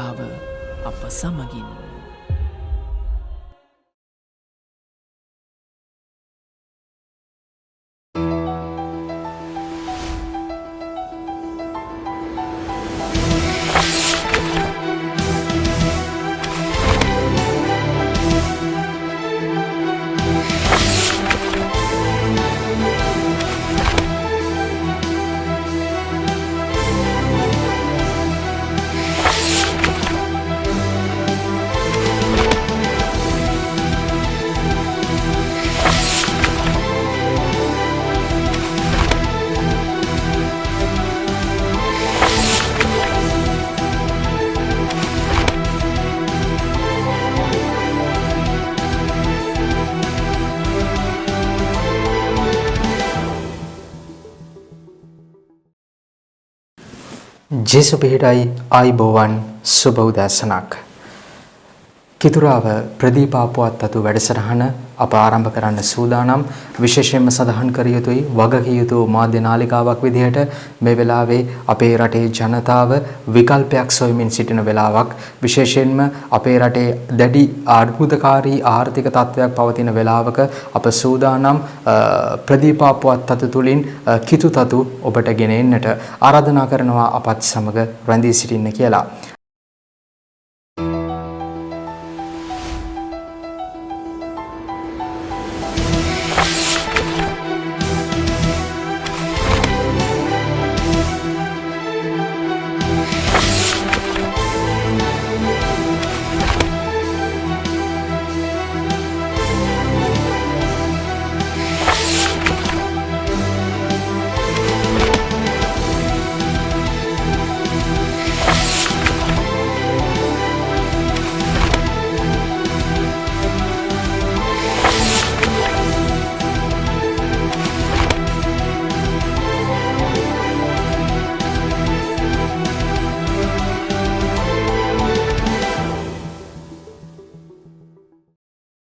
ජනතාව අප සමගින් ජේසු පිහිටයි ආයිබෝවන් සුබ උදෑසනක්. කිතුරාව ප්‍රදීපාපුවත් අතු වැඩසටහන අප ආරම්භ කරන්න සූදානම්. විශේෂයෙන්ම සඳහන් කර යුතුයි වගකිය යුතු මාධ්‍ය නාලිකාවක් විදිහට මේ වෙලාවේ අපේ රටේ ජනතාව විකල්පයක් සොයමින් සිටින වෙලාවක්. විශේෂයෙන්ම අපේ රටේ දැඩි අර්බුදකාරී ආර්ථික තත්ත්වයක් පවතින වෙලාවක අප සූදානම් ප්‍රදීපාපුවත් අතු තුලින් කිතු තතු ඔබට ගෙන එන්නට ආරාධනා කරනවා අපත් සමග රැඳී සිටින්න කියලා.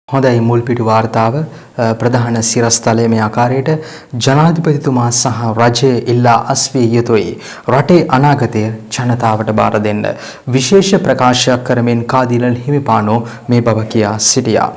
හොඳයි මුල් පිටු වාර්තාව ප්‍රධාන සිරස්තලයේ මේ ආකාරයට ජනාධිපතිතුමා සහ රජය ඉල්ලා අස්විය යුතුයි රටේ අනාගතය ජනතාවට බාර දෙන්න විශේෂ ප්‍රකාශයක් කරමින් කාදිනල් හිමිපාණෝ මේ බව කියා සිටියා.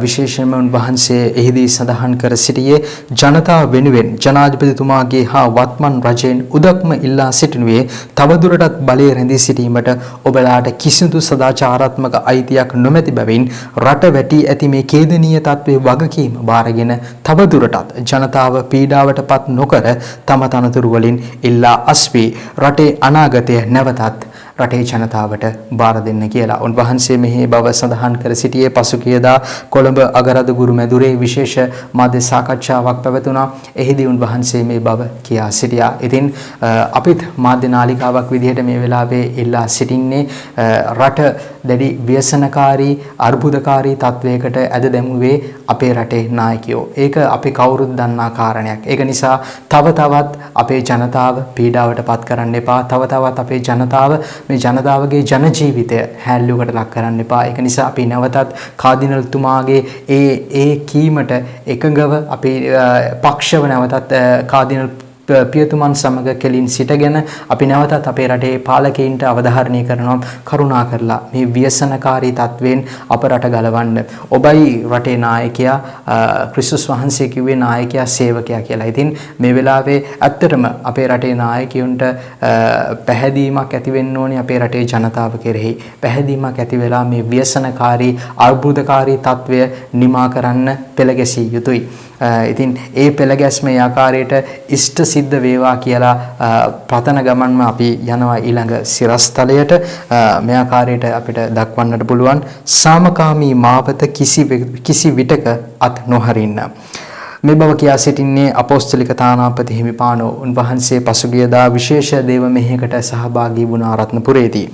විශේෂයෙන්ම උන්වහන්සේ එහිදී සඳහන් කර සිටියේ ජනතාව වෙනුවෙන් ජනාධිපතිතුමාගේ හා වත්මන් රජයෙන් උදක්ම ඉල්ලා සිටිනුවේ තවදුරටත් බලය රැඳී සිටීමට ඔබලාට කිසිදු සදාචාරාත්මක අයිතියක් නොමැති බැවින් රට වැටී ඇති මේ ඛේදනීය තත්ත්වයේ වගකීම බාරගෙන තවදුරටත් ජනතාව පීඩාවට පත් නොකර තම තනතුරු වලින් ඉල්ලා අස්වී රටේ අනාගතය නැවතත් රටේ ජනතාවට බාර දෙන්න කියලා. උන්වහන්සේ මෙහි බව සඳහන් කර සිටියේ පසුගියදා කොළඹ අගරදුගුරු මැදුරේ විශේෂ මාධ්‍ය සාකච්ඡාවක් පැවතුණා. එහිදී උන්වහන්සේ මේ බව කියා සිටියා. ඉතින් අපිත් මාධ්‍ය නාලිකාවක් විදිහට මේ වෙලාවේ ඉල්ලා සිටින්නේ රට දැඩි ව්‍යසනකාරී අර්බුදකාරී තත්වයකට ඇද දැමුවේ අපේ රටේ නායකයෝ. ඒක අපි කවුරුත් දන්නා කාරණයක්. ඒක නිසා තව තවත් අපේ ජනතාව පීඩාවට පත් කරන්න එපා. තව තවත් අපේ ජනතාව මේ ජනතාවගේ ජන ජීවිතය හැල්ලුවකට ලක් කරන්න එපා. ඒක නිසා අපි නැවතත් කාදිනල්තුමාගේ ඒ කීමට එකඟව අපේ පක්ෂව නැවතත් කාදිනල් පියතුමන් සමග කෙලින් සිටගෙන අපි නැවතත් අපේ රටේ පාලකයින්ට අවධාරණය කරනවා කරුණා කරලා මේ ව්‍යසනකාරී තත්වයෙන් අප රට ගලවන්න. ඔබයි රටේ නායකයා ක්‍රිස්තුස් වහන්සේ කිව්වේ නායකයා සේවකයා කියලා. ඉතින් මේ වෙලාවේ ඇත්තටම අපේ රටේ නායකයන්ට පැහැදීමක් ඇති වෙන්න ඕනේ අපේ රටේ ජනතාව කෙරෙහි. පැහැදීමක් ඇති වෙලා මේ ව්‍යසනකාරී අර්බුදකාරී තත්වය නිමා කරන්න පෙළ ගැසිය යුතුයි. ඉතින් ඒ පෙළගැස්මේ ආකාරයට ඉෂ්ට සිද්ධ වේවා කියලා ප්‍රතන ගමන්ම අපි යනවා ඊළඟ සිරස්තලයට. මේ ආකාරයට අපිට දක්වන්නට පුළුවන් සාමකාමී මාවත කිසි විටක අත් නොහරින්න. මේ බව කියා සිටින්නේ අපොස්තලික තානාපති හිමිපාණෝ. උන්වහන්සේ පසුගියදා විශේෂ දේව මෙහෙයකට සහභාගී වුණා රත්නපුරේදී.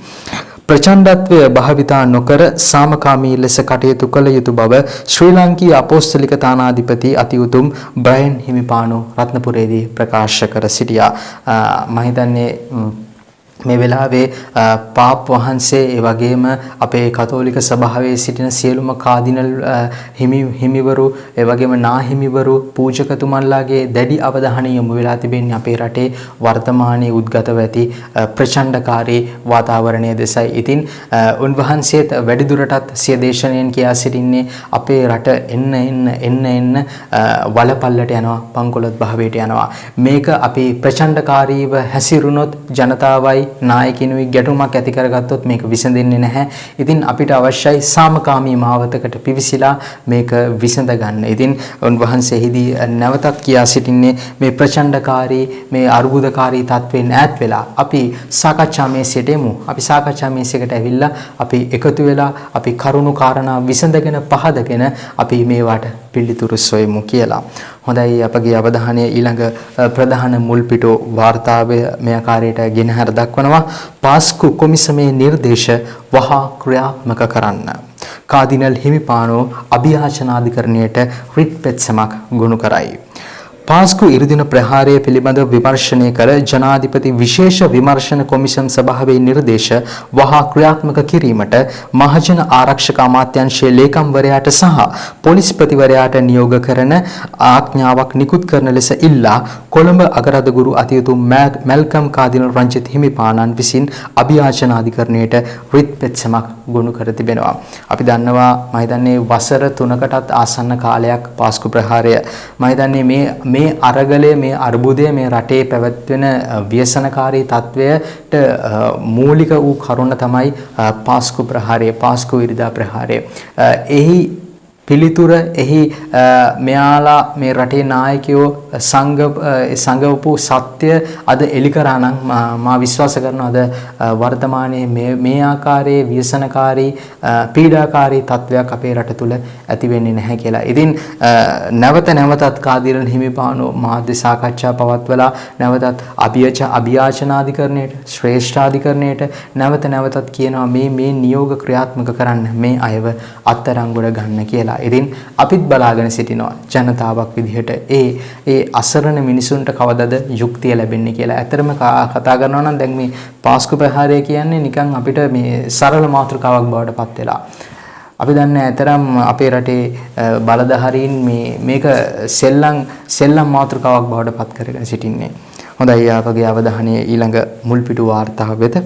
ප්‍රචණ්ඩත්වය භාවිතා නොකර සාමකාමී ලෙස කටයුතු කළ යුතු බව ශ්‍රී ලාංකීය අපොස්තලික තානාධිපති අතිඋතුම් බ්‍රයන් හිමිපාණෝ රත්නපුරේදී ප්‍රකාශ කර සිටියා. මම හිතන්නේ මේ වෙලාවේ පාප් වහන්සේ ඒ වගේම අපේ කතෝලික සභාවේ සිටින සියලුම කාදිනල් හිමිවරු ඒ වගේම නාහිමිවරු පූජකතුමන්ලාගේ දැඩි අවධානය යොමු වෙලා තිබෙන්නේ අපේ රටේ වර්තමානයේ උද්ගතව ඇති ප්‍රචණ්ඩකාරී වාතාවරණය දෙසයි. ඉතින් උන්වහන්සේත් වැඩිදුරටත් සිය දේශනෙන් කියා සිටින්නේ අපේ රට එන්න වලපල්ලට යනවා, පංකොලොත් භාවයට යනවා. මේක අපි ප්‍රචණ්ඩකාරීව හැසිරුණොත් ජනතාවයි නායකිනුයි ගැටුමක් ඇති කරගත්තොත් මේක විසඳෙන්නේ නැහැ. ඉතින් අපිට අවශ්‍යයි සාමකාමී මාවතකට පිවිසිලා මේක විසඳ ගන්න. ඉතින් උන්වහන්සේහිදී නැවතත් කියා සිටින්නේ මේ ප්‍රචණ්ඩකාරී මේ අර්බුදකාරී තත්ත්වෙන් ඈත් වෙලා අපි සාකච්ඡා මේසයට එමු. අපි සාකච්ඡා මේසයකට ඇවිල්ලා අපි එකතු වෙලා අපි කරුණු කාරණා විසඳගෙන පහදගෙන අපි මේවට පිළිතුරු සොයමු කියලා. හොඳයි, අපගේ අවධානය ඊළඟ ප්‍රධාන මුල්පිටු වාර්තාවය මේ ආකාරයට ගෙනහැර දක්වනවා. පාස්කු කොමිසමේ නිර්දේශ වහා ක්‍රියාත්මක කරන්න. කාදිනල් හිමිපාණෝ අභියාචනාධිකරණයට රිට් පෙත්සමක් ගොනු කරයි. පාස්කු ඉරිදින ප්‍රහාරය පිළිබඳව විමර්ශනය කළ ජනාධිපති විශේෂ විමර්ශන කොමිසම් සභාවේ නිර්දේශ වහා ක්‍රියාත්මක කිරීමට මහජන ආරක්ෂක අමාත්‍යාංශයේ ලේකම්වරයාට සහ පොලිස්පතිවරයාට නියෝග කරන ආඥාවක් නිකුත් කරන ලෙස ඉල්ලා කොළඹ අගරදගුරු අතිඋතුම් මැල්කම් කාදිනල් රංජිත් හිමිපාණන් විසින් අභියාචනාධිකරණයට රිට් පෙත්සමක් ගොනු කර තිබෙනවා. අපි දන්නවා මම හිතන්නේ වසර 3කටත් ආසන්න කාලයක් පාස්කු ප්‍රහාරය මම හිතන්නේ මේ අරගලය මේ අර්බුදය මේ රටේ පැවැත්වෙන ව්‍යසනකාරී තත්වයට මූලික වූ කරුණ තමයි පාස්කු ප්‍රහාරය, පාස්කු ඉරිදා ප්‍රහාරය. එහි පිළිතුර එහි මෙයාලා මේ රටේ නායකයෝ සංගවපු සත්‍ය අද එලි කරා නම් මා විශ්වාස කරනවා අද වර්තමානයේ මේ ආකාරයේ ව්‍යසනකාරී පීඩාකාරී තත්වයක් අපේ රට තුල ඇති වෙන්නේ නැහැ කියලා. ඉතින් නැවතත් කාදිනල් හිමිපාණෝ මාධ්‍ය සාකච්ඡා පවත්වලා නැවතත් අභියාචනාධිකරණයට ශ්‍රේෂ්ඨාධිකරණයට නැවතත් කියනවා මේ නියෝග ක්‍රියාත්මක කරන්න මේ අයව අත්අඩංගුවට ගන්න කියලා. ඉතින් අපිත් බලාගෙන සිටිනවා ජනතාවක් විදිහට ඒ අසරණ මිනිසුන්ට කවදද යුක්තිය ලැබෙන්නේ කියලා. ඇත්තටම කතා කරනවා නම් දැන් මේ පාස්කු ප්‍රහාරය කියන්නේ නිකන් අපිට මේ සරල මාතෘකාවක් බවට පත් වෙලා. අපි දන්නේ ඇතරම් අපේ රටේ බලධාරීන් මේක සෙල්ලම් මාතෘකාවක් බවට පත් කරගෙන සිටින්නේ. හොඳයි, අපගේ අවධානය ඊළඟ මුල්පිටු වාර්තාව වෙත.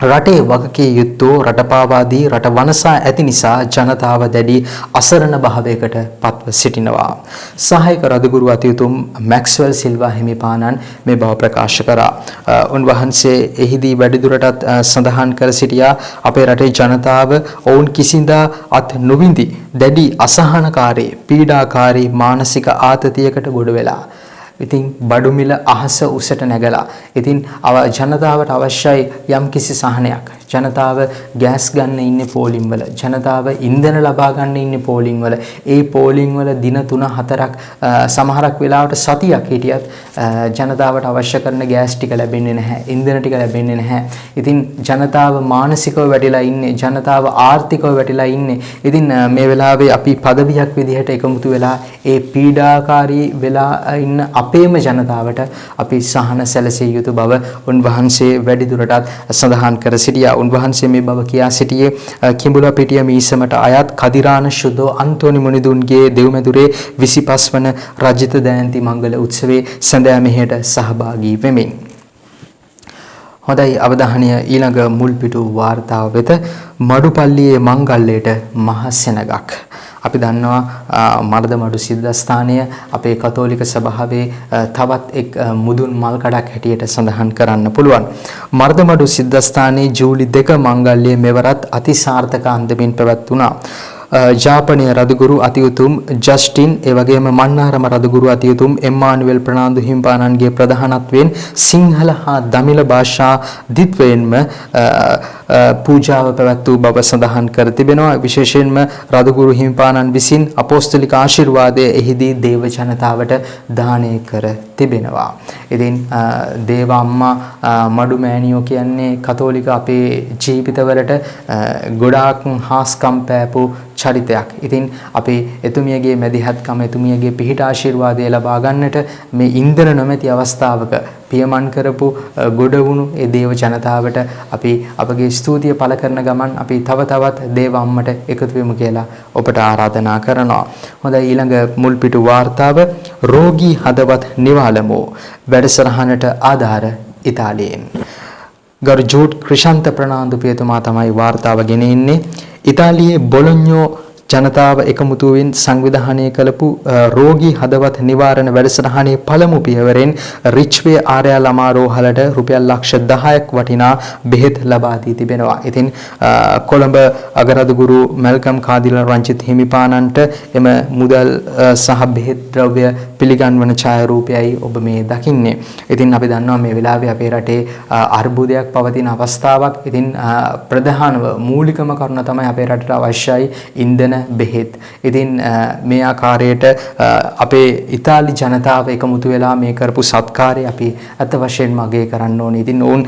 රටේ වගකී යුත්තෝ රටපාවාදී රට වනසා ඇති නිසා ජනතාව දැඩි අසරණ භාවයකට පත්ව සිටිනවා. සහායක රදගුරු අතිඋතුම් මැක්ස්වෙල් සිල්වා හිමිපාණන් මේ බව ප්‍රකාශ කරා. උන්වහන්සේ එහිදී වැඩිදුරටත් සඳහන් කර සිටියා අපේ රටේ ජනතාව ඔවුන් කිසිදා අත් නොවිඳි දැඩි අසහනකාරී පීඩාකාරී මානසික ආතතියකට ගොඩ වෙලා. ඉතින් බඩු මිල අහස උසට නැගලා. ඉතින් ජනතාවට අවශ්‍යයි යම්කිසි සහනයක්. ජනතාව ගෑස් ගන්න ඉන්නේ පෝලිම් වල. ජනතාව ඉන්ධන ලබා ගන්න ඉන්නේ පෝලිම් වල. ඒ පෝලිම් වල දින 3-4ක් සමහරක් වෙලාවට සතියක් හිටියත් ජනතාවට අවශ්‍ය කරන ගෑස් ටික ලැබෙන්නේ නැහැ. ඉන්ධන ටික ලැබෙන්නේ නැහැ. ඉතින් ජනතාව මානසිකව වැටිලා ඉන්නේ. ජනතාව ආර්ථිකව වැටිලා ඉන්නේ. ඉතින් මේ වෙලාවේ අපි පදවියක් විදිහට එකමුතු වෙලා ඒ පීඩාකාරී වෙලා ඉන්න අපේම ජනතාවට අපි සහන සැලසිය යුතු බව උන්වහන්සේ වැඩිදුරටත් සඳහන් කර සිටියා. උන්වහන්සේ මේ බව කියා සිටියේ කිඹුලපිටිය මීසමට අයත් කදිරාන ශුද්ධෝ අන්තෝනි මුනිදුන්ගේ දෙව්මැදුරේ 25 වන රජිත දයන්ති මංගල උත්සවයේ සඳහා මෙහෙයට සහභාගී වෙමින්. හොඳයි, අවධානය ඊළඟ මුල්පිටු වාර්තාව වෙත. මඩුපල්ලියේ මංගල්‍යයට මහ සෙනගක්. අපි දන්නවා මර්දමඩු සිද්ධාස්ථානය අපේ කතෝලික සභාවේ තවත් එක් මුදුන් මල් කඩක් හැටියට සඳහන් කරන්න පුළුවන්. මර්දමඩු සිද්ධාස්ථානයේ ජූලි 2 මංගල්‍යයේ මෙවරත් අතිසාර්ථක අන්දමින් පැවැත්වුණා. ජාපනීය රදගුරු අතිඋතුම් ජස්ටින් ඒ වගේම මන්නාරම රදගුරු අතිඋතුම් එම්මානුවෙල් ප්‍රනාන්දු හිමිපාණන්ගේ ප්‍රධානත්වයෙන් සිංහල හා දමිළ භාෂා දිත්වයෙන්ම පූජාව පැවැත්වූ බව සඳහන් කර තිබෙනවා. විශේෂයෙන්ම රදගුරු හිමිපාණන් විසින් අපොස්තලික ආශිර්වාදය එහිදී දේව ජනතාවට දානය කර තිබෙනවා. ඉතින් දේව අම්මා මඩු මෑණියෝ කියන්නේ කතෝලික අපේ ජීවිතවලට ගොඩාක් හාස්කම් පෑපු චරිතයක්. ඉතින් අපි එතුමියගේ මැදිහත්කම එතුමියගේ පිහිට ආශිර්වාදය ලබා ගන්නට මේ ඉන්දන නොමැති අවස්ථාවක පියමන් කරපු ගොඩ වුණු ඒ දේව ජනතාවට අපි අපගේ ස්තුතිය පළ කරන ගමන් අපි තව තවත් දේව අම්මට එකතු වෙමු කියලා ඔබට ආරාධනා කරනවා. හොඳයි, ඊළඟ මුල්පිටු වාර්තාව රෝගී හදවත් නිවාලමු වැඩසටහනට ආධාර ඉතාලියෙන්. ගරු ජූඩ් ක්‍රිෂාන්ත ප්‍රනාන්දු පියතුමා තමයි වාර්තාව ගෙන ඉන්නේ. ඉතාලියේ බොලොඤ්ඤෝ ජනතාව එකමුතුවෙන් සංවිධානය කළපු රෝගී හදවත් නිවාරණ වැඩසටහනේ පළමු පියවරෙන් රිච්වේ ආර්යා ළමා රෝහලට රුපියල් ලක්ෂ 10ක් වටිනා බෙහෙත් ලබා දී තිබෙනවා. ඉතින් කොළඹ අගරදුගුරු මල්කම් කාදිල රංජිත් හිමිපාණන්ට එම මුදල් සහ බෙහෙත් ද්‍රව්‍ය පිළිගන්වන ඡායාරූපයයි ඔබ මේ දකින්නේ. ඉතින් අපි දන්නවා මේ වෙලාවේ අපේ රටේ අර්බුදයක් පවතින අවස්ථාවක්. ඉතින් ප්‍රධානව මූලිකම කරුණ තමයි අපේ රටට අවශ්‍යයි ඉන්ධන බෙහෙත්. ඉතින් මේ ආකාරයට අපේ ඉතාලි ජනතාව එකමුතු වෙලා මේ කරපු සත්කාරය අපි අත වශයෙන්ම අගය කරන්න ඕනේ. ඉතින් ඔවුන්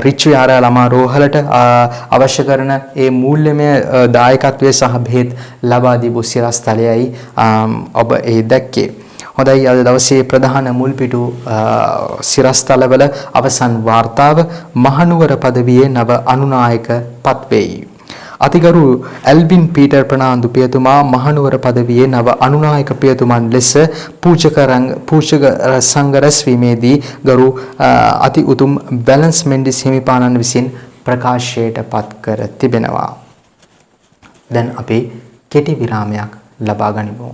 රිච්වි ආරා ළමා රෝහලට අවශ්‍ය කරන ඒ මූල්‍යමය දායකත්වයේ සහ බෙහෙත් ලබා දීපු සිරස්තලයයි ඔබ ඒ දැක්කේ. හොඳයි, අද දවසේ ප්‍රධාන මුල්පිටු සිරස්තලවල අවසන් වාර්තාව මහනුවර පදවියේ නව අනුනායක පත්වෙයි. අතිගරු ඇල්වින් පීටර් ප්‍රනාන්දු පියතුමා මහනුවර පදවියේ නව අනුනායක පියතුමන් ලෙස පූජක සංඝ රැස්වීමේදී ගරු අති උතුම් බැලන්ස් මෙන්ඩිස් හිමිපාණන් විසින් ප්‍රකාශයට පත් කර තිබෙනවා. දැන් අපි කෙටි විරාමයක් ලබා ගනිමු.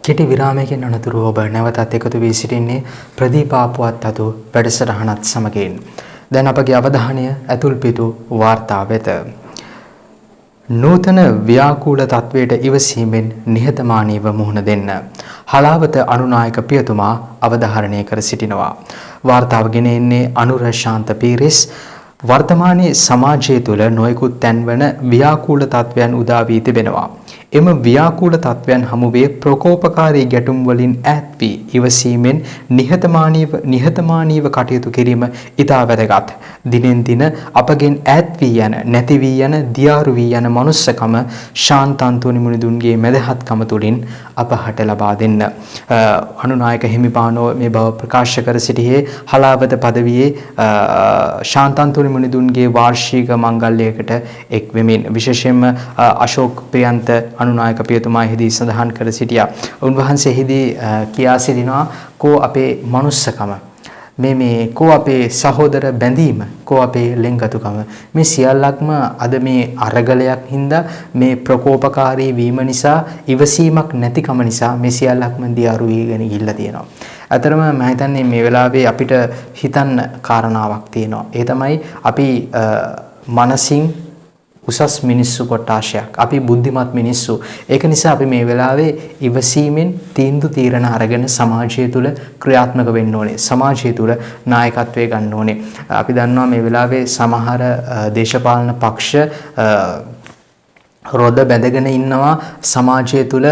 කෙටි විරාමයකින් අනතුරුව ඔබ නැවතත් එකතු වී සිටින්නේ ප්‍රදීප ආපුවත් අතු වැඩසටහනත් සමගින්. දැන් අපගේ අවධානය ඇතුල්පිටු වාර්තා වෙත. නූතන ව්‍යාකූල තත්වයට ඉවසීමෙන් නිහතමානීව මුහුණ දෙන්න හලාවත අනුනායක පියතුමා අවධාරණය කර සිටිනවා. වාර්තාව ගෙන එන්නේ අනුර ශාන්ත පීරිස්. වර්තමානයේ සමාජය තුළ නොයෙකුත් තැන්වන ව්‍යාකූල තත්වයන් උදා වී තිබෙනවා. එම ව්‍යාකූල තත්වයන් හමුවේ ප්‍රකෝපකාරී ගැටුම් වලින් ඈත් වී ඉවසීමෙන් නිහතමානීව කටයුතු කිරීම ඉතා වැදගත්. දිනෙන් දින අපගෙන් ඈත් වී යන, නැති වී යන, දියාරු වී යන මනුස්සකම ශාන්ත අන්තෝනි මුනිදුන්ගේ මැදහත්කම තුළින් අපහට ලබා දෙන්න. අනුනායක හිමිපාණෝ මේ බව ප්‍රකාශ කර සිටියේ හලාවත පදවියේ ශාන්ත අන්තෝනි මුනිදුන්ගේ වාර්ෂික මංගල්‍යයකට එක් වෙමින්. විශේෂයෙන්ම අශෝක් ප්‍රියන්ත අනුනායක පියතුමා එහිදී සඳහන් කර සිටියා. උන්වහන්සේ එහිදී කියා සිටිනවා කෝ අපේ මනුස්සකම, මේ කෝ අපේ සහෝදර බැඳීම, කෝ අපේ ලෙන්ගතුකම, මේ සියල්ලක්ම අද මේ අරගලයක් හින්දා, මේ ප්‍රකෝපකාරී වීම නිසා, ඉවසීමක් නැතිකම නිසා මේ සියල්ලක්ම දියාරු වීගෙන ගිහිල්ලා තියෙනවා. අතරම මම හිතන්නේ මේ වෙලාවේ අපිට හිතන්න කාරණාවක් තියෙනවා. ඒ තමයි අපි මනසින් උසස් මිනිස්සු කොටාශයක්. අපි බුද්ධිමත් මිනිස්සු. ඒක නිසා අපි මේ වෙලාවේ ඉවසීමෙන් තීන්දුව තීරණ අරගෙන සමාජය තුළ ක්‍රියාත්මක වෙන්න ඕනේ. සමාජය තුළ නායකත්වය ගන්න ඕනේ. අපි දන්නවා මේ වෙලාවේ සමහර දේශපාලන පක්ෂ රොද බැඳගෙන ඉන්නවා සමාජය තුළ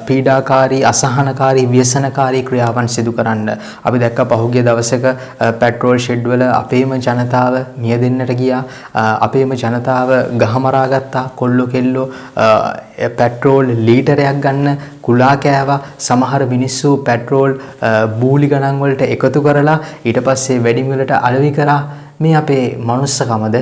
පීඩාකාරී, අසහනකාරී, ව්‍යසනකාරී ක්‍රියාවන් සිදු කරන්න. අපි දැක්ක පහුගිය දවසක පෙට්‍රෝල් ෂෙඩ් වල අපේම ජනතාව මියදෙන්නට ගියා. අපේම ජනතාව ගහමරා ගත්තා. කොල්ලෝ කෙල්ලෝ පෙට්‍රෝල් ලීටරයක් ගන්න කුලා කෑවා. සමහර මිනිස්සු පෙට්‍රෝල් බූලි ගණන් වලට එකතු කරලා ඊට පස්සේ වැඩිම වලට අලෙවි කරා. මේ අපේ මනුස්සකමද?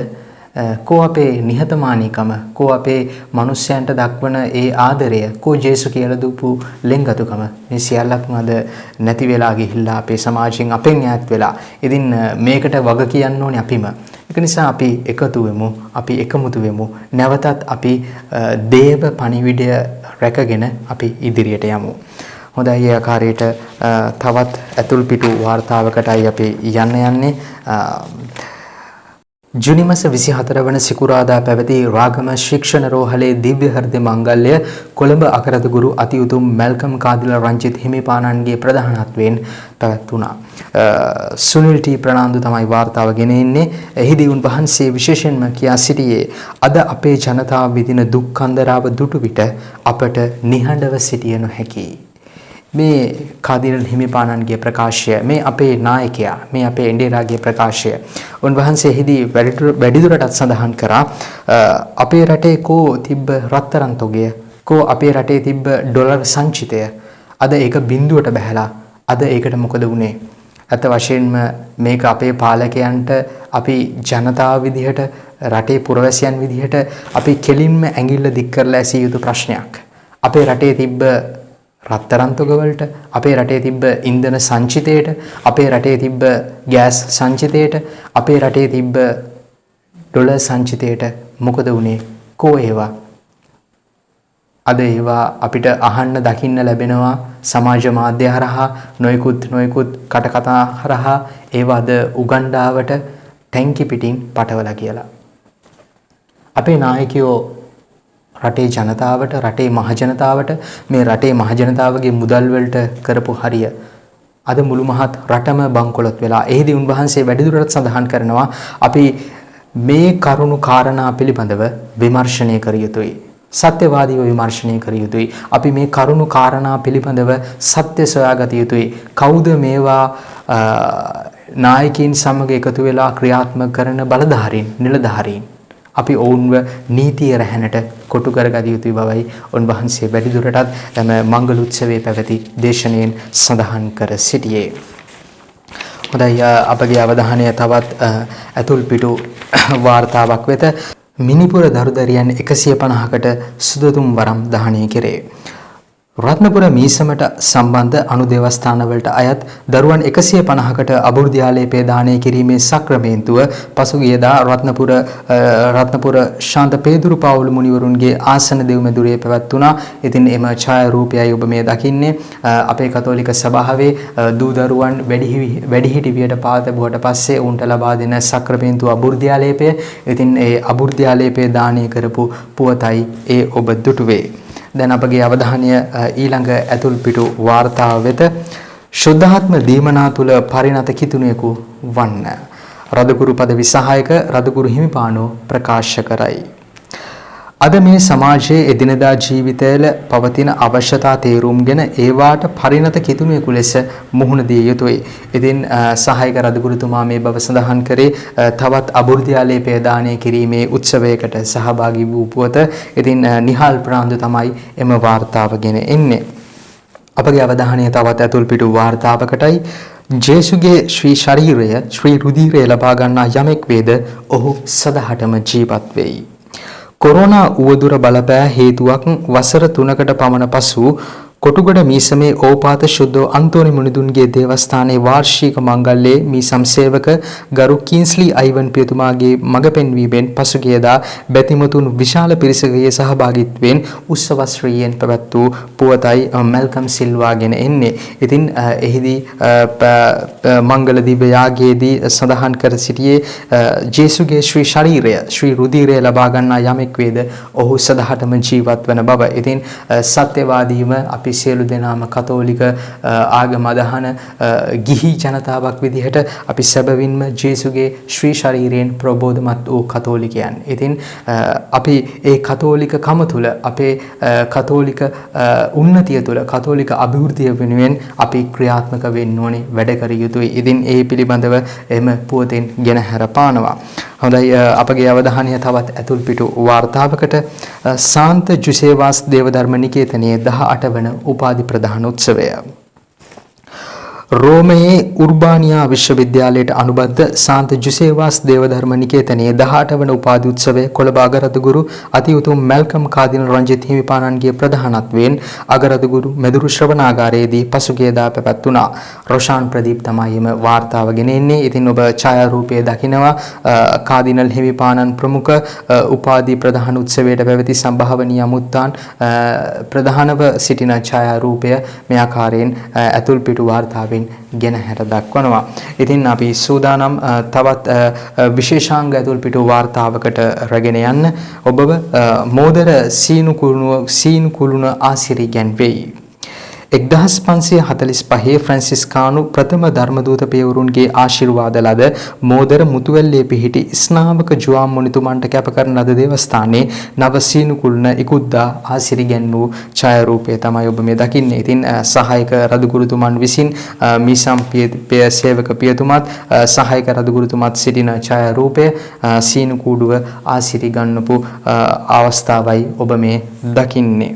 කෝ අපේ නිහතමානීකම, කෝ අපේ මනුස්සයන්ට දක්වන ඒ ආදරය, කෝ ජේසු කියලා දුපු ලෙන්ගතුකම, මේ සියල්ලක්ම අද නැති වෙලා ගිහිල්ලා අපේ සමාජයෙන් අපෙන් ඈත් වෙලා. ඉතින් මේකට වග කියන්න ඕනේ අපිම. ඒක නිසා අපි එකතු වෙමු, අපි එකමුතු වෙමු. නැවතත් අපි දේව පණිවිඩය රැකගෙන අපි ඉදිරියට යමු. හොඳයි ඒ ආකාරයට තවත් ඇතුල් පිටු වාර්තාවකටයි අපි යන්නේ. ජුනි මාස 24 වන සිකුරාදා පැවති රාගම ශික්ෂණ රෝහලේ දිව්‍ය හෘද මංගල්‍ය කොළඹ අකරදගුරු අති උතුම් මල්කම් කාදිල රංජිත් හිමිපාණන්ගේ ප්‍රධානත්වයෙන් පැවැත්වුණා. සුනිල් ටී ප්‍රනාන්දු තමයි වාර්තාව ගෙන එන්නේ. එහිදී උන්වහන්සේ විශේෂයෙන්ම කියා සිටියේ අද අපේ ජනතාව විඳින දුක් කන්දරාව දුටු විට අපට නිහඬව සිටිය නොහැකියි. මේ කාදිරල් හිමිපාණන්ගේ ප්‍රකාශය, මේ අපේ නායකයා, මේ අපේ එන්ඩේරාගේ ප්‍රකාශය උන්වහන්සේ එහිදී වැඩිදුරටත් සඳහන් කරා අපේ රටේ කෝ තිබ්බ රත්තරන් තොගය, කෝ අපේ රටේ තිබ්බ ඩොලර් සංචිතය අද ඒක බිඳුවට බැහැලා අද ඒකට මොකද වුනේ? අත වශයෙන්ම මේක අපේ පාලකයන්ට අපි ජනතාව විදිහට රටේ පුරවැසියන් විදිහට අපි කෙලින්ම ඇඟිල්ල දික් කරලා ඇසිය යුතු ප්‍රශ්නයක්. අපේ රටේ තිබ්බ රත්තරන් තොගවලට, අපේ රටේ තිබ්බ ඉන්ධන සංචිතයට, අපේ රටේ තිබ්බ ගෑස් සංචිතයට, අපේ රටේ තිබ්බ ඩොලර් සංචිතයට මොකද වුනේ? කෝ ඒවා? අද ඒවා අපිට අහන්න දකින්න ලැබෙනවා සමාජ මාධ්‍ය හරහා, නොයෙකුත් කටකතා හරහා. ඒවා අද උගණ්ඩාවට ටැංකි පිටින් පටවලා කියලා. අපේ නායකයෝ රටේ ජනතාවට, රටේ මහජනතාවට, මේ රටේ මහජනතාවගේ මුදල් වලට කරපු හරිය අද මුළු මහත් රටම බංකොලොත් වෙලා. එහිදී උන්වහන්සේ වැඩිදුරටත් සඳහන් කරනවා අපි මේ කරුණු කාරණා පිළිබඳව විමර්ශනය කර යුතුයි. සත්‍යවාදීව විමර්ශනය කර යුතුයි. අපි මේ කරුණු කාරණා පිළිබඳව සත්‍ය සොයාගත යුතුයි. කවුද මේවා නායකයින් සමග එකතු වෙලා ක්‍රියාත්මක කරන බලධාරීන්, නිලධාරීන්? අපි ඔවුන්ව නීතිය රැහැනට කොටු කරගත යුතුයි බවයි උන්වහන්සේ වැඩිදුරටත් එම මංගල උත්සවයේ පැවති දේශනාවෙන් සඳහන් කර සිටියේ. හොඳයි අපගේ අවධානය තවත් ඇතුල් පිටු වාර්තාවක් වෙත. මිනිපුර දරුදරියන් 150කට සුදුතුම් වරම් දානය කෙරේ. රත්නපුර මීසමට සම්බන්ධ අනු දේවස්ථානවලට අයත් දරුවන් 150කට අබුර්ධයාලේපේ දානය කිරීමේ සක්‍රමේන්තුව පසුගියදා රත්නපුර ශාන්ත පේදුරු පාවුල් මුනිවරුන්ගේ ආසන දෙව්මැදුරේ පැවැත්වුණා. ඉතින් එම ඡායාරූපයයි ඔබ මේ දකින්නේ. අපේ කතෝලික සභාවේ දූ දරුවන් වැඩිහිටි වියට පාතබුවට පස්සේ උන්ට ලබා දෙන සක්‍රමේන්තුව අබුර්ධයාලේපය. ඉතින් ඒ අබුර්ධයාලේපේ දානය කරපු පුවතයි ඒ ඔබ දුටුවේ. දැන් අපගේ අවධානය ඊළඟ ඇතුල් පිටු වාර්තාව වෙත. ශුද්ධාත්ම දීමනා තුල පරිණත කිතුණෙකු වන්න රදගුරු පදවි සහායක රදගුරු හිමිපාණෝ ප්‍රකාශ කරයි. අද මේ සමාජයේ එදිනදා ජීවිතවල පවතින අවශ්‍යතා තේරුම්ගෙන ඒවාට පරිණත කිතුණෙකු ලෙස මුහුණ දිය යුතුයි. ඉතින් සහායක රදගුරුතුමා මේ බව සඳහන් කරේ තවත් අබුර්ධයාලේපය දානය කිරීමේ උත්සවයකට සහභාගී වූ පුවත. ඉතින් නිහාල් ප්‍රනාන්දු තමයි එම වාර්තාව ගෙන එන්නේ. අපගේ අවධානය තවත් ඇතුල් පිටු වාර්තාවකටයි. ජේසුගේ ශ්‍රී ශරීරය, ශ්‍රී රුධිරය ලබා ගන්නා යමෙක් වේද ඔහු සදහටම ජීවත් වෙයි. කොරෝනා උවදුර බලපෑ හේතුවක් වසර 3කට පමණ පසු කොටුගොඩ මීසමේ ඕපාත ශුද්ධෝ අන්තෝනි මුනිදුන්ගේ දේවස්ථානයේ වාර්ෂික මංගල්‍යයේ මීසම් සේවක ගරු කින්ස්ලි අයිවන් පියතුමාගේ මඟ පෙන්වීමෙන් පසුගියදා බැතිමතුන් විශාල පිරිසකගේ සහභාගීත්වයෙන් උත්සව ශ්‍රීයෙන් පැවැත් වූ පුවතයි මල්කම් සිල්වාගෙන එන්නේ. ඉතින් එහිදී මංගල දිව්‍ය යාගයේදී සඳහන් කර සිටියේ ජේසුගේ ශ්‍රී ශරීරය, ශ්‍රී රුධිරය ලබා ගන්නා යමෙක් වේද ඔහු සදහටම ජීවත් වන බව. ඉතින් සත්‍යවාදීව අපි සියලු දෙනාම කතෝලික ආගම අදහන ගිහි ජනතාවක් විදිහට අපි සැබවින්ම ජේසුගේ ශ්‍රී ශරීරයෙන් ප්‍රබෝධමත් වූ කතෝලිකයන්. ඉතින් අපි ඒ කතෝලිකකම තුළ, අපේ කතෝලික උන්නතිය තුළ, කතෝලික අභිවෘද්ධිය වෙනුවෙන් අපි ක්‍රියාත්මක වෙන්න ඕනේ, වැඩ කර යුතුයි. ඉතින් ඒ පිළිබඳව එම පුවතෙන් ගෙන හැරපානවා. හොඳයි අපගේ අවධානය තවත් ඇතුල් පිටු වාර්තාවකට. සාන්ත ජුසේවාස් දේවධර්ම නිකේතනයේ 18 වන උපාධි ප්‍රදාන උත්සවය. රෝමයේ උර්බානියා විශ්වවිද්‍යාලයට අනුබද්ධ සාන්ත ජුසේවාස් දේවධර්ම නිකේතනයේ 18 වන උපාධි උත්සවය කොළඹ අගරදුගුරු අතිඋතුම් මැල්කම් කාදිනල් රංජිත් හිමිපාණන්ගේ ප්‍රධානත්වයෙන් අගරදුගුරු මෙදුරු ශ්‍රවණාගාරයේදී පසුගියදා පැවැත්වුණා. රොෂාන් ප්‍රදීප් තමයි එම වාර්තාව ගෙන එන්නේ. ඉතින් ඔබ ඡායාරූපයේ දකිනවා කාදිනල් හිමිපාණන් ප්‍රමුඛ උපාධි ප්‍රධාන උත්සවයට පැවති සම්භාවනීය අමුත්තාන් ප්‍රධානව සිටින ඡායාරූපය මේ ආකාරයෙන් ඇතුල් පිටු වාර්තාවෙන් ගෙන හැර දක්වනවා. ඉතින් අපි සූදානම් තවත් විශේෂාංග ඇතුල් පිටු වාර්තාවකට රැගෙන යන්න. ඔබව මෝදර සීනු කුළුණ ආසිරි ගැන්වෙයි. 1545 ෆ්‍රැන්සිස්කානු ප්‍රථම ධර්මදූත පියවරුන්ගේ ආශිර්වාද ලද මෝදර මුතුවැල්ලේ පිහිටි ස්නාවක ජුවාම් මුනිතුමන්ට කැප කරන ලද දේවස්ථානයේ නව සීනු කුළුණ ඉකුද්දා ආසිරි ගැන්වූ ඡායාරූපය තමයි ඔබ මේ දකින්නේ. ඉතින් සහායක රදුගුරුතුමන් විසින් මීසම් සේවක පියතුමත් සහායක රදුගුරුතුමත් සිටින ඡායාරූපය සීනු කූඩුව ආසිරි ගන්නපු අවස්ථාවයි ඔබ මේ දකින්නේ.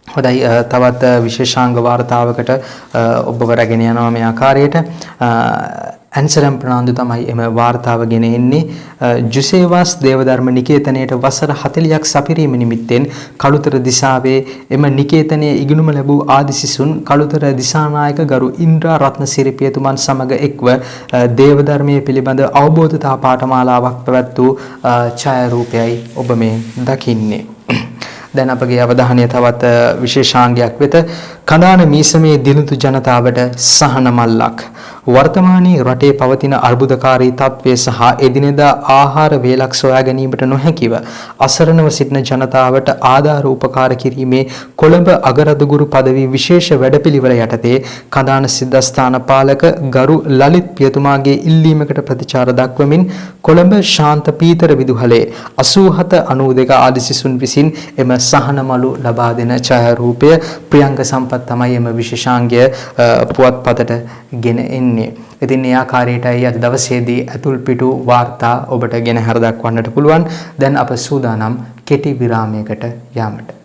හොඳයි තවත් විශේෂාංග වාර්තාවකට ඔබව රැගෙන යනවා මේ ආකාරයට. ඇන්සලම් ප්‍රනාන්දු තමයි එම වාර්තාව ගෙන එන්නේ. ජුසේවාස් දේවධර්ම නිකේතනයට වසර 40ක් සපිරීම නිමිත්තෙන් කළුතර දිසාවේ එම නිකේතනයේ ඉගෙනුම ලැබූ ආදිසිසුන් කළුතර දිසානායක ගරු ඉන්ද්‍රා රත්නසිරි පියතුමන් සමග එක්ව දේවධර්මයේ පිළිබඳ අවබෝධතා පාඨමාලාවක් පැවැත් වූ ඡායාරූපයයි ඔබ මේ දකින්නේ. දැන් අපගේ අවධානය තවත් විශේෂාංගයක් වෙත. කඳාන මීසමේ දිනුතු ජනතාවට සහන මල්ලක්. වර්තමානයේ රටේ පවතින අර්බුදකාරී තත්ත්වය සහ එදිනෙදා ආහාර වේලක් සොයා ගැනීමට නොහැකිව අසරණව සිටින ජනතාවට ආධාර උපකාර කිරීමේ කොළඹ අගරදුගුරු පදවි විශේෂ වැඩපිළිවෙල යටතේ කඳාන සිද්ධාස්ථාන පාලක ගරු ලලිත් පියතුමාගේ ඉල්ලීමකට ප්‍රතිචාර දක්වමින් කොළඹ ශාන්ත පීතර විදුහලේ 8792 ආදි සිසුන් විසින් එම සහනමලු ලබා දෙන ඡායාරූපය ප්‍රියංග සම්පත් තමයි එම විශේෂාංගය පුවත්පතට ගෙන එන්නේ. ඉතින් මේ ආකාරයටයි අද දවසේදී ඇතුල් පිටු වාර්තා ඔබට ගෙන හර දක්වන්නට පුළුවන්. දැන් අප සූදානම් කෙටි විරාමයකට යාමට.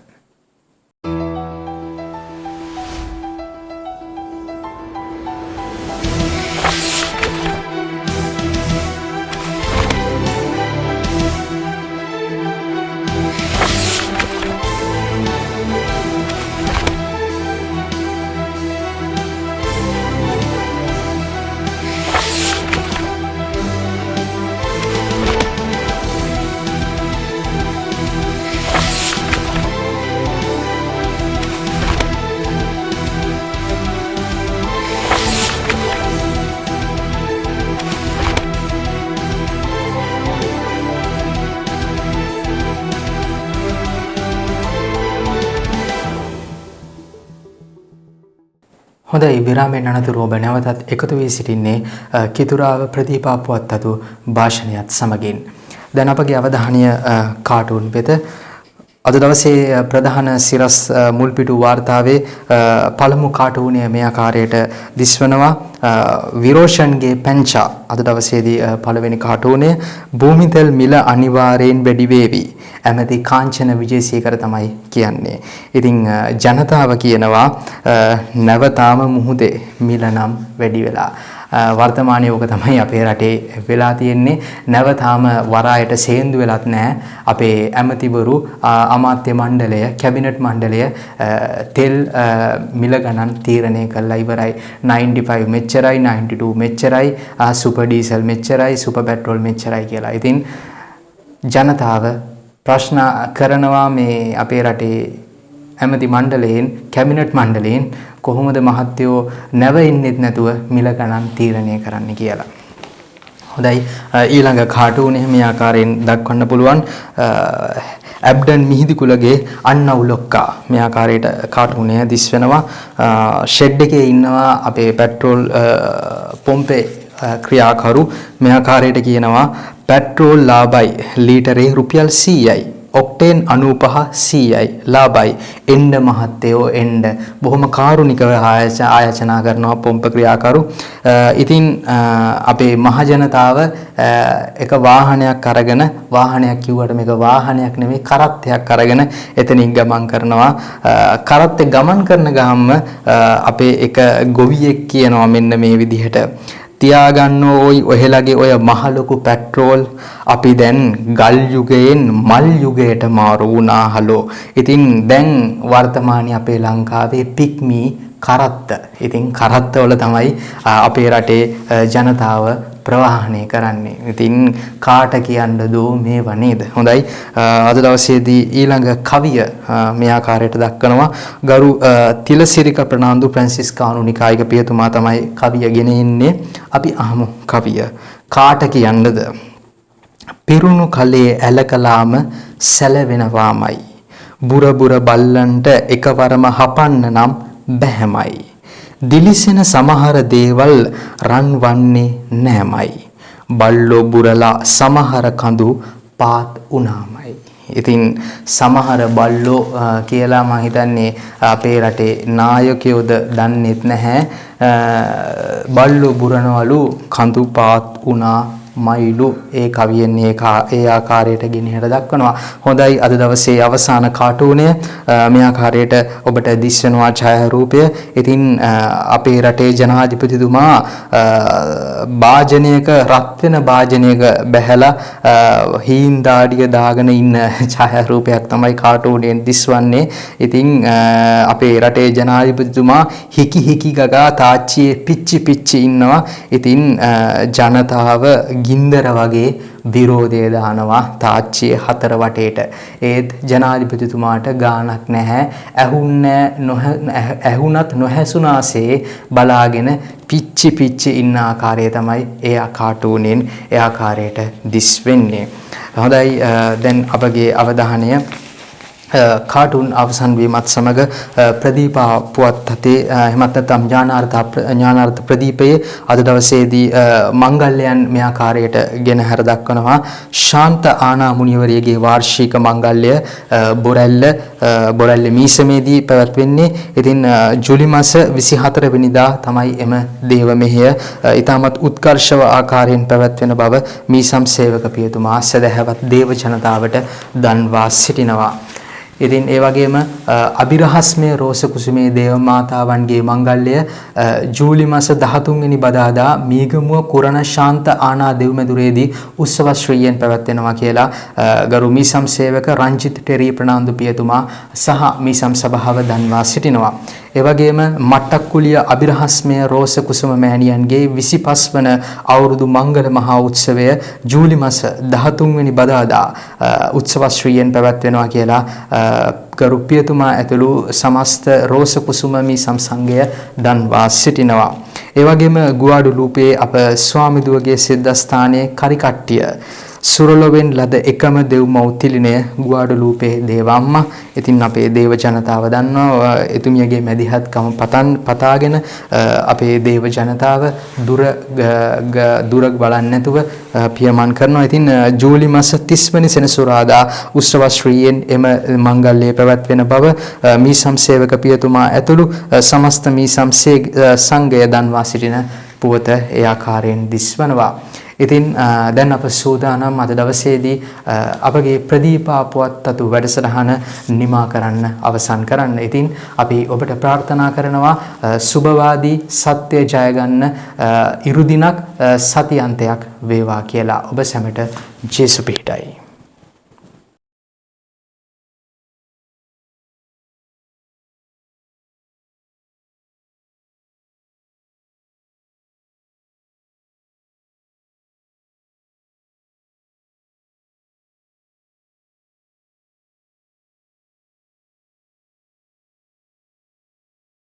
හොඳයි විරාමයෙන් අනතුරු ඔබ නැවතත් එකතු වී සිටින්නේ කිතුරාව ප්‍රදීපා පුවත්පතු භාෂණයත් සමගින්. දැන් අපගේ අවධානය කාටුන් වෙත. අද දවසේ ප්‍රධාන සිරස් මුල්පිටු වාර්තාවේ පළමු කාටුනේ මේ ආකාරයට දිස්වනවා. විරෝෂන්ගේ පැංචා අද දවසේදී පළවෙනි කාටුනේ භූමිතෙල් මිල අනිවාර්යෙන් වැඩි වේවි. ඇමති කාංචන විජේසේකර තමයි කියන්නේ. ඉතින් ජනතාව කියනවා නැවතාම මුහුදේ මිල නම් වැඩි වෙලා. වර්තමානයේ ඕක තමයි අපේ රටේ වෙලා තියෙන්නේ. නැවතාම වරායට සේන්දු වෙලත් නැහැ. අපේ ඇමතිවරු අමාත්‍ය මණ්ඩලය කැබිනට් මණ්ඩලය තෙල් මිල ගණන් තීරණය කළා ඉවරයි. 95 මෙච්චරයි 92 මෙච්චරයි සුපර් ඩීසල් මෙච්චරයි සුපර් පෙට්‍රෝල් මෙච්චරයි කියලා. ඉතින් ජනතාව ප්‍රශ්න කරනවා මේ අපේ රටේ ඇමති මණ්ඩලයෙන් කැබිනට් මණ්ඩලයෙන් කොහොමද මහත්යෝ නැව ඉන්නෙත් නැතුව මිල ගණන් තීරණය කරන්න කියලා. හොඳයි ඊළඟ කාටුනේ මේ ආකාරයෙන් දක්වන්න පුළුවන්. ඇබ්ඩන් මිහිදිකුලගේ අන්නවුලොක්කා මේ ආකාරයට කාටුනේ දිස් වෙනවා. ෂෙඩ් එකේ ඉන්නවා අපේ පෙට්‍රෝල් පොම්පේ ක්‍රියාකරු මේ ආකාරයට කියනවා පෙට්‍රෝල් ලාභයි ලීටරේ රුපියල් 100යි ඔක්ටේන් 95 ලාභයි එන්න මහත්තයෝ එන්න බොහොම කාරුණිකව ආයාචනා කරනවා පොම්ප ක්‍රියාකරු. ඉතින් අපේ මහජනතාව එක වාහනයක් අරගෙන වාහනයක් කිව්වට මේක වාහනයක් නෙමෙයි කරත්තයක් අරගෙන එතනින් ගමන් කරනවා. කරත්තේ ගමන් කරන ගමන්ම අපේ එක ගොවියෙක් කියනවා මෙන්න මේ විදිහට තියාගන්න ඔයලගේ ඔය මහ ලොකු පෙට්‍රෝල් අපි දැන් ගල් යුගයෙන් මල් යුගයට මාරු වුණා හලෝ. ඉතින් දැන් වර්තමානයේ අපේ ලංකාවේ පික්මි කරත්ත. ඉතින් කරත්තවල තමයි අපේ රටේ ජනතාව ප්‍රවාහනය කරන්නේ. ඉතින් කාට කියන්න දෝ මේව නේද? හොඳයි. අද දවසේදී ඊළඟ කවිය මේ ආකාරයට දක්වනවා. ගරු තිලසිරික ප්‍රනාන්දු ප්‍රැන්සිස්කානු නිකායික පියතුමා තමයි කවිය ගෙන ඉන්නේ. අපි අහමු කවිය. කාට කියන්නද? පිරුණු කලේ ඇලකලාම සැලවෙනවාමයි. බුර බුර බල්ලන්ට එකවරම හපන්න නම් බැහැමයි. දිලිසෙන සමහර දේවල් රන් වන්නේ නෑමයි. බල්ලෝ බුරලා සමහර කඳු පාත් උනාමයි. ඉතින් සමහර බල්ලෝ කියලා මම හිතන්නේ අපේ රටේ නායකයෝද දන්නෙත් නැහැ. බල්ලෝ බුරනවලු කඳු පාත් උනා මයිලු ඒ කවියෙන් ඒ ආකාරයට ගෙනහැර දක්වනවා. හොඳයි අද දවසේ අවසාන කාටුනය මේ ආකාරයට ඔබට දිස්වෙනවා ඡායාරූපය. ඉතින් අපේ රටේ ජනාධිපතිතුමා භාජනයක රත් වෙන භාජනයක බැහැලා හීන් දාඩිය දාගෙන ඉන්න ඡායාරූපයක් තමයි කාටුනයෙන් දිස්වන්නේ. ඉතින් අපේ රටේ ජනාධිපතිතුමා හිකි හිකි ගගා තාච්චියේ පිච්චි පිච්චි ඉන්නවා. ඉතින් ජනතාව ගින්දර වගේ විරෝධය දානවා තාච්චියේ හතර වටේට. ඒත් ජනාධිපතිතුමාට ගාණක් නැහැ. ඇහුණත් නොහැසුනාසේ බලාගෙන පිච්චි පිච්චි ඉන්න ආකාරය තමයි එයා කාටුනෙන් ඒ ආකාරයට දිස් වෙන්නේ. හොඳයි දැන් අපගේ අවධානය කාටුන් අවසන් වීමත් සමග ප්‍රදීපා පුවත් හතේ එහෙමත් නැත්නම් ඥානාර්ථ ප්‍රදීපයේ අද දවසේදී මංගල්‍යයන් මේ ආකාරයට ගෙන හැර දක්වනවා. ශාන්ත ආනා මුනිවරියගේ වාර්ෂික මංගල්‍ය බොරැල්ල මීසමේදී පැවැත්වෙන්නේ. ඉතින් ජූලි මාස 24 වෙනිදා තමයි එම දේව මෙහෙය ඊටමත් උත්කර්ෂව ආකාරයෙන් පැවැත්වෙන බව මීසම් සේවක පියතුමා සදහැවත් දේව ජනතාවට දන්වා සිටිනවා. ඉතින් ඒ වගේම අභිරහස්මය රෝස කුසුමේ දේව මාතාවන්ගේ මංගල්‍ය ජූලි මාස 13 වෙනි බදාදා මීගමුව කුරණ ශාන්ත ආනා දෙව්මැදුරේදී උත්සව ශ්‍රීයෙන් පැවැත්වෙනවා කියලා ගරු මීසම් සේවක රංජිත් ටෙරි ප්‍රනාන්දු පියතුමා සහ මීසම් සභාව දන්වා සිටිනවා. ඒ වගේම මට්ටක්කුලිය අභිරහස්මය රෝස කුසුම මෑණියන්ගේ 25 වන අවුරුදු මංගල මහා උත්සවය ජූලි මාස 13 වෙනි බදාදා උත්සව ශ්‍රීයෙන් පැවැත්වෙනවා කියලා ගරු පියතුමා ඇතුළු සමස්ත රෝස කුසුම මීසම් සංඝය දන්වා සිටිනවා. ඒ වගේම ගුවාඩුලූපේ අප ස්වාමිදුවගේ සිද්ධාස්ථානයේ කරිකට්ටිය සුරලොවෙන් ලද එකම දෙව් මෞතිලිනය ගුවාඩුලූපේ දේවම්මා. ඉතින් අපේ දේව ජනතාව දන්නවා එතුමියගේ මැදිහත්කම පතාගෙන අපේ දේව ජනතාව දුර බලන්නේ නැතුව පියමන් කරනවා. ඉතින් ජූලි මාස 30 වෙනි සෙනසුරාදා උත්සව ශ්‍රීයෙන් එම මංගල්‍යය පැවැත්වෙන බව මීසම් සේවක පියතුමා ඇතුළු සමස්ත මීසම් සංඝය දන්වා සිටින පුවත ඒ ආකාරයෙන් දිස්වනවා. ඉතින් දැන් අප සූදානම් අද දවසේදී අපගේ ප්‍රදීපා පුවත්පතු වැඩසටහන නිමා කරන්න අවසන් කරන්න. ඉතින් අපි ඔබට ප්‍රාර්ථනා කරනවා සුබවාදී සත්‍ය ජය ගන්න ඉරු දිනක් සතියන්තයක් වේවා කියලා. ඔබ සැමට ජේසු පිහිටයි.